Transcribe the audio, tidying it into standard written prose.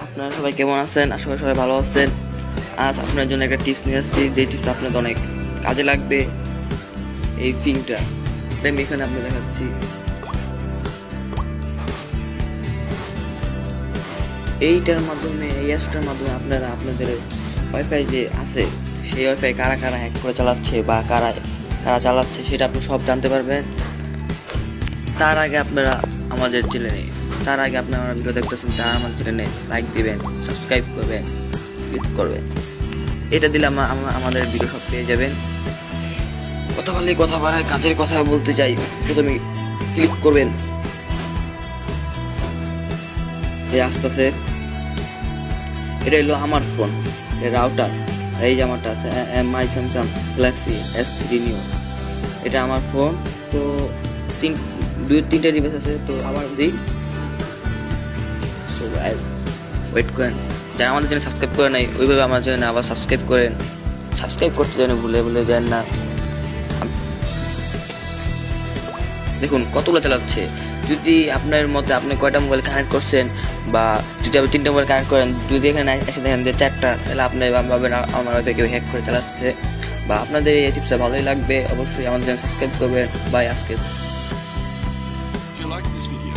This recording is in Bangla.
আপনারা সবাই কেমন আছেন? আশা করি সবাই ভালো আছেন। আজ আপনার জন্য একটা টিপস নিয়ে আসছি, যে টিপস আপনাদের অনেক কাজে লাগবে। এই সিমটা আমি এখানে আপনাদের দেখাচ্ছি। এইটার মাধ্যমে, এই অ্যাপসটার মাধ্যমে আপনারা আপনাদের ওয়াইফাই যে আছে সেই ওয়াইফাই কারা কারা হ্যাক করে চালাচ্ছে বা কারা কারা চালাচ্ছে সেটা আপনি সব জানতে পারবেন। তার আগে আপনারা আমাদের চ্যানেলে তার আগে আপনারা আমার ভিডিও দেখতেছেন, তার আমার চ্যানেলে লাইক দিবেন, সাবস্ক্রাইব করবেন, ক্লিক করবেন। এটা দিলে আমাদের ভিডিও সব পেয়ে যাবেন। কথা বলে কথা বাড়ায়, কাজের কথা বলতে চাই। প্রথমে ক্লিক করবেন এই আস্তে, এটা হলো আমার ফোন, এর রাউটার। এই যে আমারটা আছে MI Samsung Galaxy S3 new, এটা আমার ফোন। তো তিনটে ডিভাইস আছে, তো আমার দিই। সো গাইস, ওয়েট করেন। যারা আমাদের চ্যানেল সাবস্ক্রাইব করে নাই, ওইভাবে আমার চ্যানেল আবার সাবস্ক্রাইব করেন। সাবস্ক্রাইব করতে যেন ভুলে দেন না। দেখুন কতগুলো চালাচ্ছে। যদি আপনার মতে আপনি কয়টা মোবাইল কানেক্ট করছেন, বা যদি আপনি 3টা মোবাইল কানেক্ট করেন, যদি এখানে এসে দেখেন যে 4টা, তাহলে আপনি ভাবেন আমার ওয়াইফাই কেউ হ্যাক করে চালাচ্ছে। বা আপনাদের এই টিপসটা ভালোই লাগবে, অবশ্যই আমাদের চ্যানেল সাবস্ক্রাইব করবেন। বাই আজকে। If you like this video,